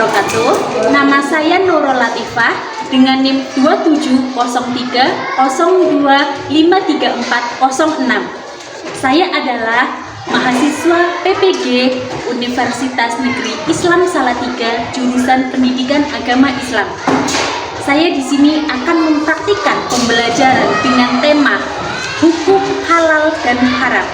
wabarakatuh. Nama saya Nurul Latifah dengan NIM 270302534006. Saya adalah mahasiswa PPG Universitas Negeri Islam Salatiga jurusan Pendidikan Agama Islam. Saya di sini akan mempraktikkan pembelajaran dengan tema hukum halal dan haram.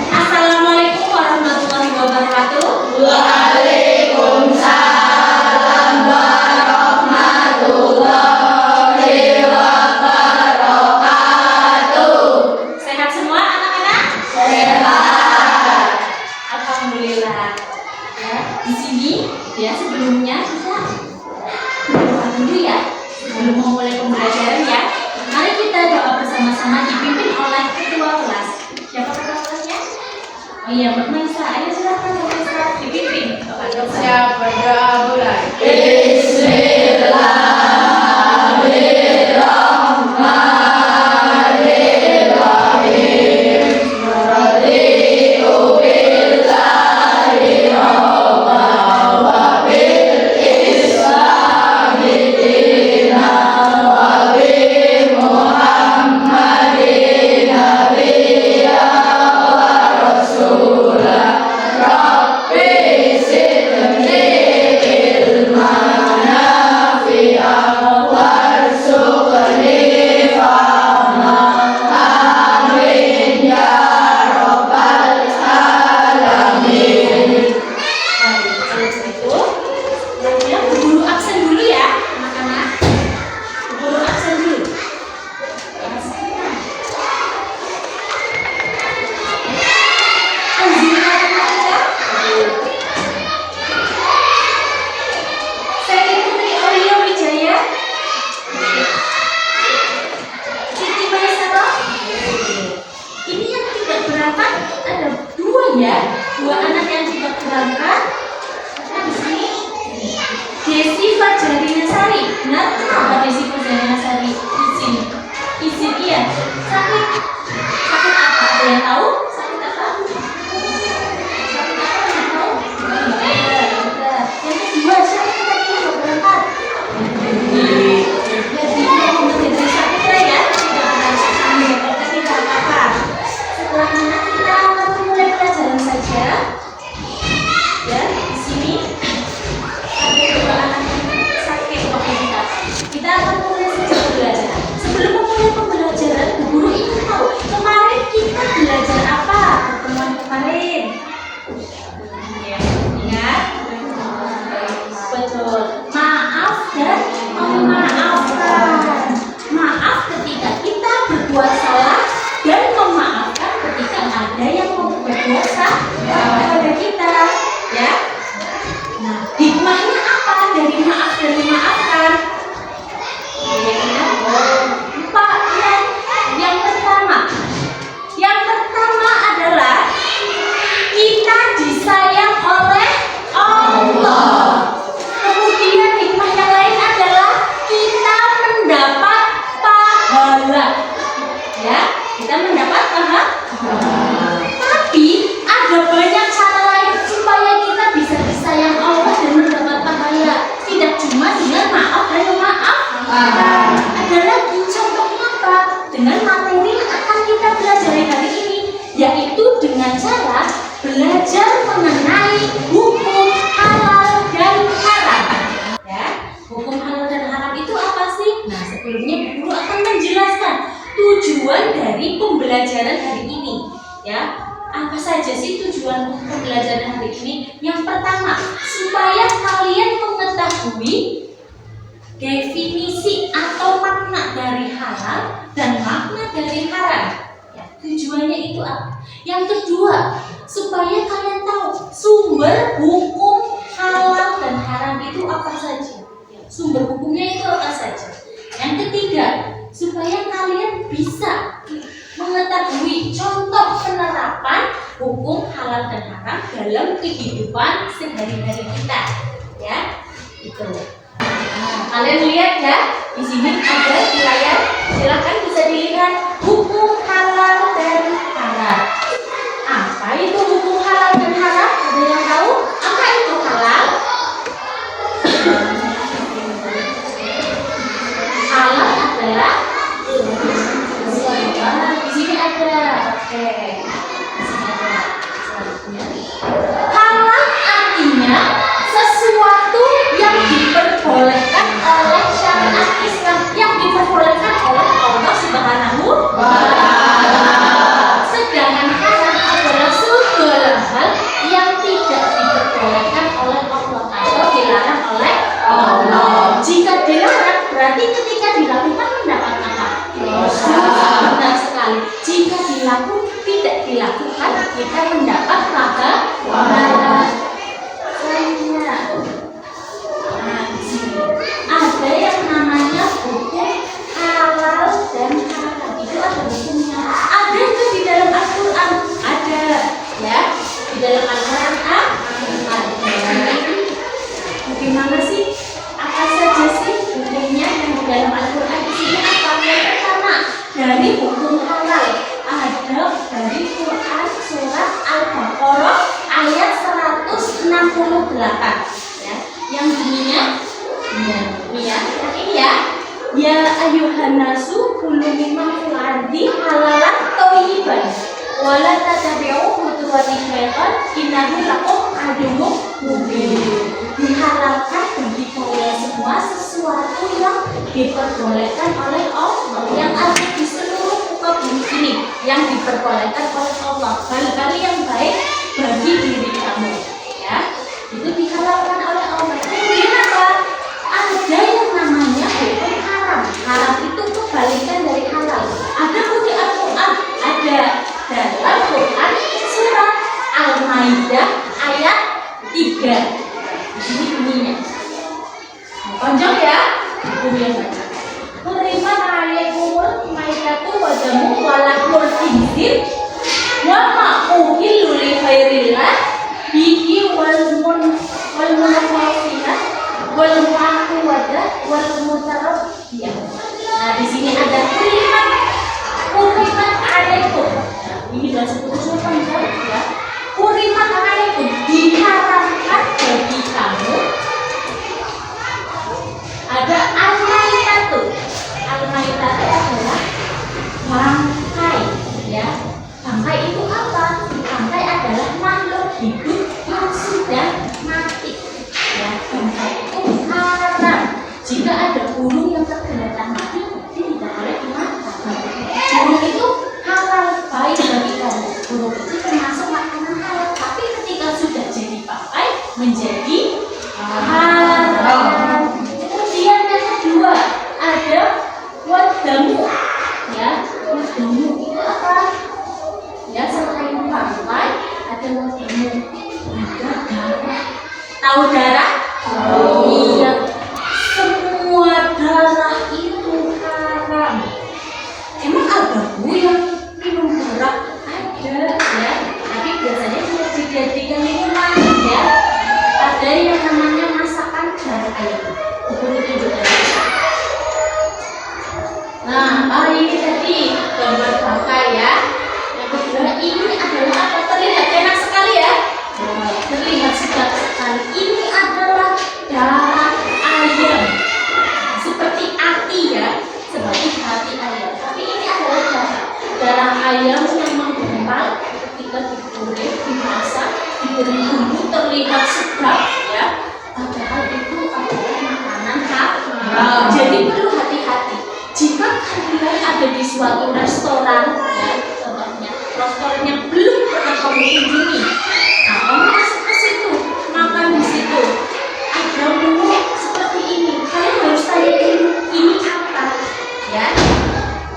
Assalamualaikum warahmatullahi wabarakatuh. Waalaikumsalam warahmatullahi wabarakatuh. Sehat semua anak-anak? Sehat. Alhamdulillah. Ya, di sini ya sebelumnya kita berdoa dulu ya sebelum memulai pembelajaran ya. Mari kita doa bersama-sama dipimpin oleh ketua kelas. Siapa ketua kelasnya? Oh iya, Mbak Maisa. Ayo silakan Mbak Maisa dipimpin. Siap, berdoa mulai. Bismillahirrahmanirrahim. Raditu billahi rabban wa bil islami dinan wa bi Muhammadin nabiyyan wa rasulah. Rabbi zidni ilman nafi'an warzuqni fahman. Amin ya rabbal alamin. Baik, kalau begitu, selanjutnya Bu Guru absen dulu ya, anak-anak. Bu Guru absen dulu. Ya, sebentar. Anjingnya aja. Saya Putri Aulia Wijaya. Siti Maisaro. Ini yang tidak berangkat ada dua ya, dua anak yang tidak berangkat. Nah, di sini Desi Fajarina Sari. Benar? Kenapa Desi Fajarina Sari izin? Izin iya. Sakit. Sakit apa? Ada yang tahu? Sakit apa? Sakit apa? Ada yang tahu? Ada. Yang kedua siapa yang tadi yang berangkat? Jadi dia menjadi sakit ya. Tidak ada tidak apa-apa. Setelahnya kita akan mulai pelajaran saja. Ya, di sini ada dua anak yang sakit waktu kita. Kita akan mulai saja belajar. Sebelum memulai pembelajaran, Bu Guru ingin tahu kemarin kita belajar apa pertemuan kemarin? Ya, ingat? Betul. Maaf dan memaafkan. Maaf ketika kita berbuat salah dan memaafkan ketika ada yang mau berbuat salah pada kita, ya. Nah, hikmahnya apa dari maaf dan memaafkan? Ya, empat ya. Yang pertama adalah kita disayang oleh Allah. Kemudian hikmah yang lain adalah kita mendapat pahala. Ya, kita mendapat pahala. Tapi ada banyak cara lain supaya kita bisa disayang Allah dan mendapat pahala. Tidak cuma dengan maaf dan memaafkan. Ada lagi contohnya apa? Dengan materi yang akan kita belajar hari ini, yaitu dengan cara belajar mengenai hukum halal dan haram. Ya, hukum halal dan haram itu apa sih? Nah, sebelumnya Bu Guru akan menjelaskan tujuan dari pembelajaran hari ini. Ya, apa saja sih tujuan pembelajaran hari ini? Yang pertama, supaya kalian mengetahui definisi atau makna dari halal dan makna dari haram. Ya, tujuannya itu apa? Yang kedua, supaya kalian tahu sumber hukum halal dan haram itu apa saja. Ya, sumber hukumnya itu apa saja. Yang ketiga, supaya kalian bisa mengetahui contoh penerapan hukum halal dan haram dalam kehidupan sehari-hari kita. Ya, itu. Nah, kalian lihat ya, di sini ada di layar. Silakan bisa dilihat hukum halal dan haram. Apa itu hukum halal dan haram? Ada yang tahu? Apa itu halal? Oke. Selanjutnya. Halal artinya sesuatu yang diperbolehkan oleh syariat Islam, yang diperbolehkan oleh Allah Subhanahu wa Ta'ala. Sedangkan haram adalah segala hal yang tidak diperbolehkan oleh Allah atau dilarang oleh Allah. Jika dilarang berarti ketika dilakukan mendapat apa? Dosa. Benar sekali. Jika tidak dilakukan kita mendapat pahala. Selanjutnya, ada yang namanya hukum halal dan haram. Itu ada hukumnya. Ada itu di dalam Al-Quran. Ada, ya, di dalam Al-Quran ada. Bagaimana sih? Apa saja sih hukumnya yang di dalam Al-Quran? Di sini apa? Yang pertama, dari hukum halal ada dari Quran surat Al-Baqarah ayat 168, ya, yang bunyinya ini ya ayuhan nasu kulu mimma fil ardi halalan thayyiban wala tatabi'u khutuwati syaitan innahu lakum aduwwun mubin. Dihalalkan bagi kalian semua sesuatu yang diperbolehkan oleh Allah, yang ada di seluruh muka bumi ini, yang diperbolehkan oleh Allah, hal-hal yang baik bagi diri kamu, ya, itu dihalalkan oleh Allah. Kemudian apa? Ada yang namanya hukum haram. Haram itu kebalikan dari halal. Ada di Al-Quran, ada dalam Quran surat Al-Maidah ayat 3. Di sini bunyinya panjang ya, kemudian baca Hurimat alaikumul maitatu wa damu wa lahmul khinzir wa ma uhillu li ghairillah bihi wal munaffiqina wal mu'aqiwadah wal mutarabbiyah. Nah, di sini ada hurimat alaikum. Nah, ini sudah sebut panjang ya. Hurimat alaikum, diharamkan bagi kamu. Ada al-maitatu. Al-maitatu adalah bangkai, ya. Bangkai itu apa? Bangkai adalah makhluk hidup yang sudah mati, ya. Bangkai itu haram. Jika ada burung yang tergeletak mati, dia tidak boleh dimakan. Burung itu halal, baik bagi kamu. Burung itu termasuk makanan halal, tapi ketika sudah jadi bangkai menjadi haram. Kemudian yang kedua ada wadamu, ya. Wadamu itu apa? Ya, selain bangkai ada wadamu, ada darah. Tahu darah? Iya. Semua darah itu haram. Emang ada bu yang minum darah? Ada, ya. Tapi biasanya tidak dijadikan minuman, ya. Ada yang namanya masakan darah ayam. Nah, ini tadi gambar bangkai ya. Yang kedua ini adalah apa? Terlihat enak sekali ya. Terlihat sedap sekali. Ini adalah darah ayam. Seperti hati ya, seperti hati ayam. Tapi ini adalah darah ayam yang menggumpal ketika digoreng, dimasak, diberi bumbu terlihat sedap ya. Padahal itu adalah makanan haram. Jadi perlu hati-hati. Jika kalian ada di suatu restoran, ya, contohnya restoran yang belum pernah kamu kunjungi, nah kamu masuk ke situ, makan di situ, ada menu seperti ini, kalian harus tanya dulu ini apa, ya?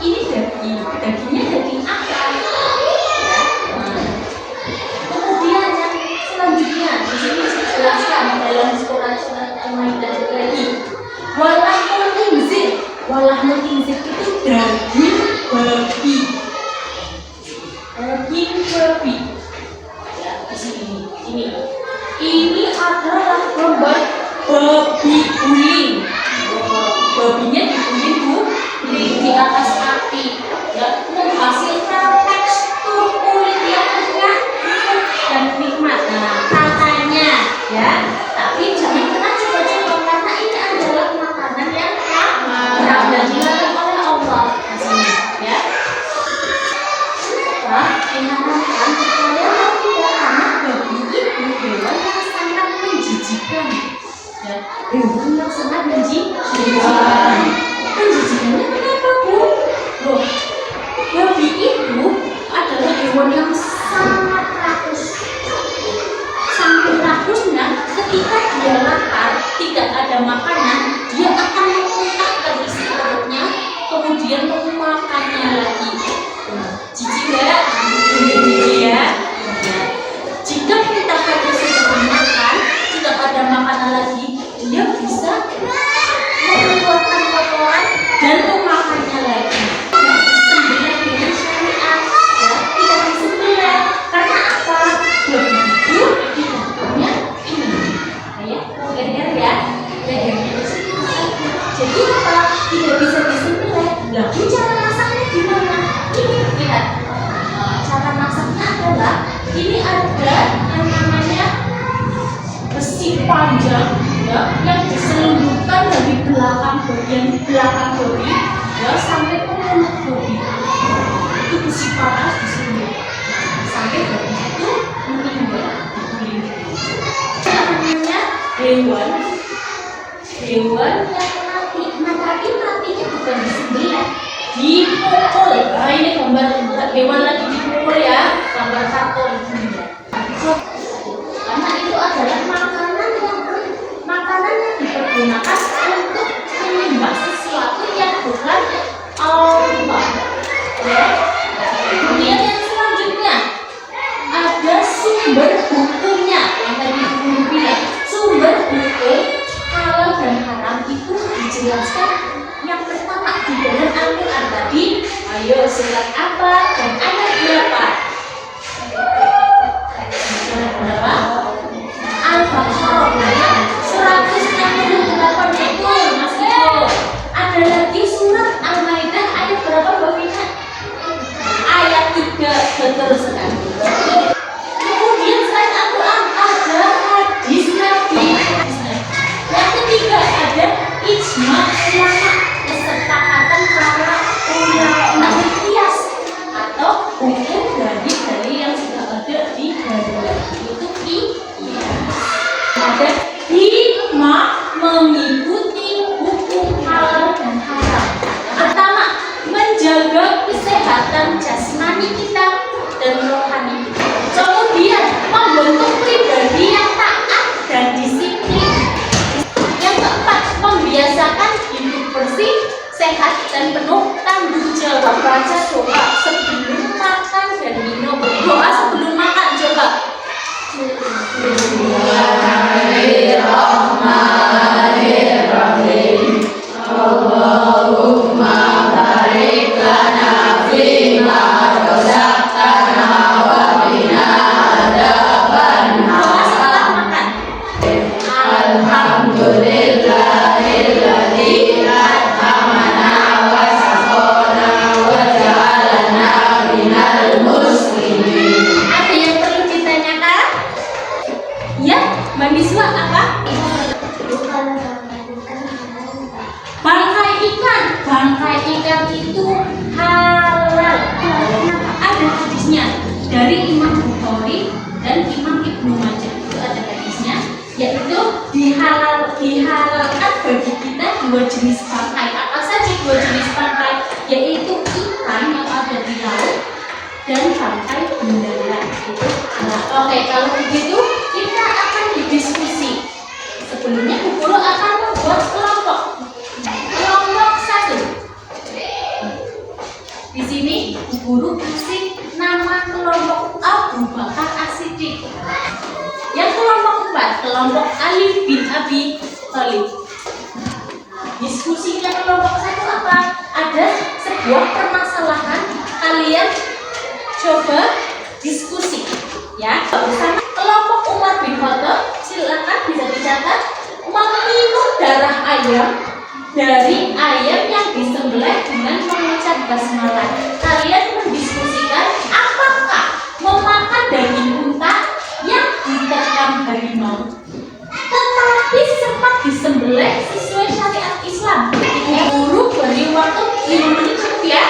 Ini dagingnya daging apa? Ya. Nah. Kemudian yang selanjutnya di sini saya jelaskan dalam surat Al-Maidah lagi. Walahmul khinzir itu daging babi. Daging babi. Ya, di sini. Ini adalah gambar babi guling. Babinya diguling di atas api. Ya, menghasilkan tekstur kulit yang renyah dan nikmat. Nah, katanya ya. Tapi jangan pernah coba-coba karena ini adalah makanan yang haram dan dilarang oleh Allah. Di sini, ya. Wah. diharapkan supaya tidak karena babi itu hewan yang sangat menjijikan. Ya, hewan yang sangat menjijikan. Menjijikannya kenapa, Bu? Loh, babi itu adalah hewan yang sangat rakus. Saking rakusnya, ketika dia lapar, tidak ada makanan, dia akan memuntahkan isi perutnya, kemudian memakannya lagi. Jijik nggak? Jijik ya? Jika kita hanya sudah makan, tidak ada makanan lagi, dia bisa mengeluarkan kotoran dan memakannya lagi. Disembelih dengan syariat, ya, tidak disembelih. Karena apa? Begitu didapatnya ini, ya, leher ya, lehernya itu. Jadi apa? Tidak bisa disembelih. Lalu cara masaknya gimana? Ini lihat, cara masaknya adalah ini ada yang namanya besi panjang, ya, yang diselundupkan dari belakang bagian belakang babi, ya, sampai ke mulut babi. Itu besi panas diselundupkan sampai babi itu meninggal. Namanya hewan yang matinya bukan disembelih, dipukul. Nah, ini gambar hewan lagi dipukul ya, gambar karton. Karena itu adalah makanan yang dipergunakan untuk menyembah sesuatu yang bukan Allah. Ya. Kemudian yang selanjutnya ada sumber hukumnya. Yang tadi Ibu bilang, sumber hukum halal dan haram itu dijelaskan yang pertama di dalam Al-Quran tadi. Ayo, surat apa dan ayat berapa? Surat berapa? Al-Baqarah ayat 168 betul, Mas Ibu. Ada lagi surat Al-Maidah ayat berapa, Mbak Vina? Ayat 3, betul sekali. Kemudian selain Al-Quran ada hadis Nabi. Yang ketiga ada ijma ulama, kesepakatan para ulama kias atau hukum dari yang sudah ada di dalam itu kias. Ada hikmah mengikuti hukum halal dan haram. Pertama, menjaga kesehatan jasmani kita dan rohani kita. Kemudian membentuk pribadi yang taat dan disiplin. Yang keempat, membiasakan hidup bersih, sehat dan penuh tanggung jawab. Baca doa sebelum makan dan minum. Doa sebelum makan coba. Bismillahirrahmanirrahim. Allahumma barik lana fima razaqtana wa qina adzabannar. Doa setelah makan. Alhamdulillahilladzi at'amana wa saqana wa ja'alana minal muslimin. Ada yang perlu ditanyakan? Ya, Mbak Niswa apa? Bangkai ikan itu halal. Ada hadisnya dari Imam Bukhari dan Imam Ibnu Majah. Itu ada hadisnya, yaitu dihalalkan bagi kita dua jenis bangkai. Apa saja dua jenis bangkai? Yaitu ikan yang ada di laut dan bangkai bendera. Itu halal. Oke, kalau begitu kita akan berdiskusi. Sebelumnya Bu Guru akan membuat kelompok satu. Di sini Bu Guru kasih nama kelompok Abu Bakar As-Siddiq. Yang kelompok 4, kelompok Ali bin Abi Thalib. Diskusinya kelompok 1 apa? Ada sebuah permasalahan, kalian coba diskusi ya bersama kelompok Umar bin Khattab. Silakan bisa dicatat, meminum darah ayam dari ayam yang disembelih dengan mengucap basmalah. Kalian mendiskusikan apakah memakan daging unta yang diterkam harimau tetapi sempat disembelih sesuai syariat Islam. Guru beri waktu 5 menit cukup ya.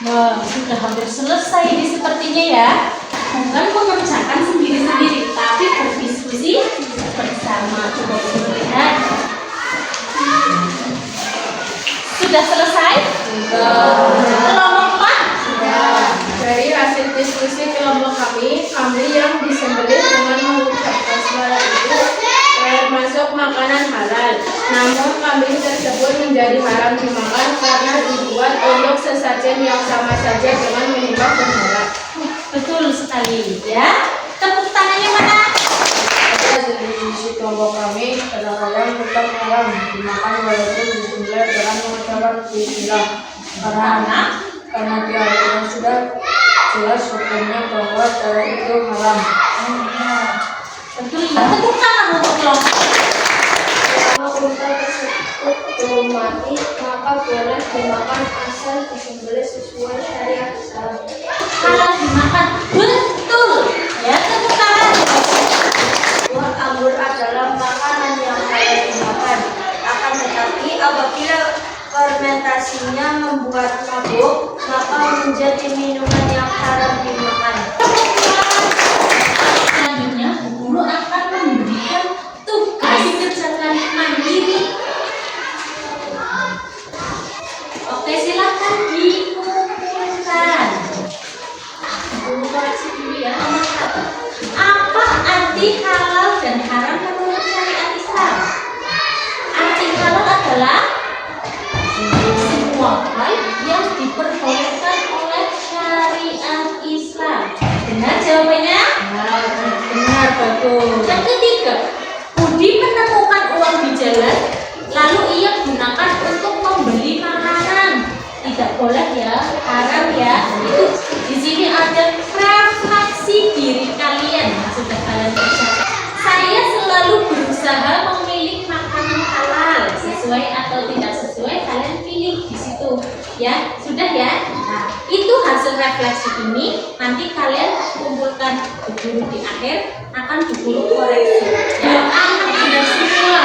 Wah, sudah hampir selesai ini sepertinya ya. Bukan mengerjakan sendiri-sendiri, tapi berdiskusi bersama. Coba kita lihat. Sudah selesai? Kelompok 4? Dari hasil diskusi kelompok kami yang disembelih dengan mengucapkan suara itu termasuk makanan halal. Namun kambing tersebut menjadi haram dimakan karena dibuat untuk sesajen yang sama saja dengan menyembah berhala. Betul sekali ya. Tepuk tangannya mana? Hasil diskusi kelompok kami adalah ayam tetap haram dimakan walaupun disembelih dengan mengucapkan bismillah. Karena di Al-Quran sudah jelas hukumnya bahwa cara itu haram. Betul ya. Tepuk tangan untuk kelompok. Kalau unta tersebut belum mati, maka boleh dimakan asal disembelih sesuai syariat Islam. Halal dimakan. Betul ya. Tepuk tangan. Buah anggur adalah makanan yang halal dimakan. Akan tetapi apabila fermentasinya membuat mabuk, maka menjadi minuman yang haram dimakan. Selanjutnya, guru akan memberikan tugas dikerjakan mandiri. Oke, silakan dikumpulkan. Guru koreksi dulu ya. Apa arti halal dan haram menurut syariat Islam? Arti halal adalah semua hal yang diperbolehkan oleh syariat Islam. Benar jawabannya? Benar, betul. Yang ketiga, Budi menemukan uang di jalan, lalu ia gunakan untuk membeli makanan. Tidak boleh ya, haram ya. Itu di sini ada refleksi diri kalian. Sudah kalian kerjakan. Saya selalu berusaha memilih makanan halal, sesuai atau tidak sesuai kalian pilih di situ. Ya, sudah ya. Nah, itu hasil refleksi ini nanti kalian kumpulkan ke guru di akhir akan di guru koreksi. Ya, anak sudah semua.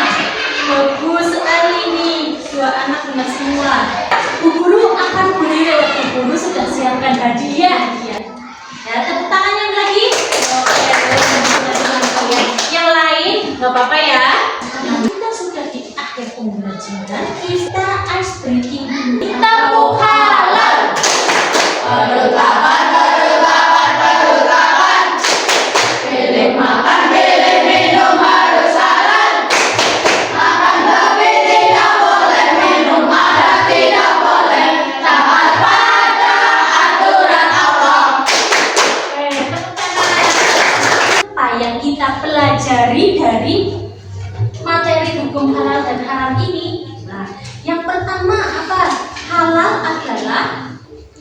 Bagus sekali nih, dua anak benar semua. Bu guru akan beri lewat Bu guru sudah siapkan hadiah. Ya, tepuk tangan yang lagi. Yang lain nggak apa-apa ya. Nah, kita sudah di akhir pembelajaran. Kita ice breaking. Kita halal. Perutapan. Pilih makan, pilih minum harus halal. Makan tapi tidak boleh, minum ada tidak boleh. Taat pada aturan Allah. Apa yang kita pelajari dari materi hukum halal dan haram ini? Nah, yang pertama apa? Halal adalah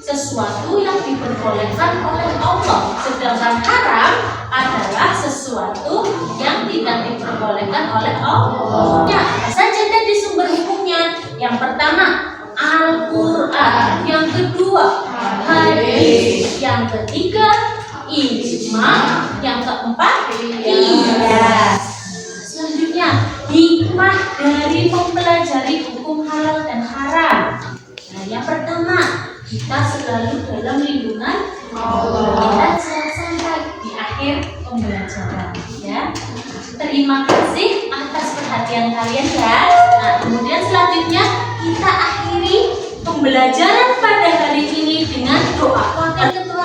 sesuatu yang diperbolehkan oleh Allah, sedangkan haram adalah sesuatu yang tidak diperbolehkan oleh Allah. Ya, apa saja tadi sumber hukumnya? Yang pertama Al-Quran, yang kedua hadis, yang ketiga ijma, yang keempat qiyas. Selanjutnya hikmah dari mempelajari hukum halal dan haram. Nah, yang pertama kita selalu dalam lindungan Allah. Kita sampai di akhir pembelajaran ya. Terima kasih atas perhatian kalian ya. Nah, kemudian selanjutnya kita akhiri pembelajaran pada hari ini dengan doa. Wakil Ketua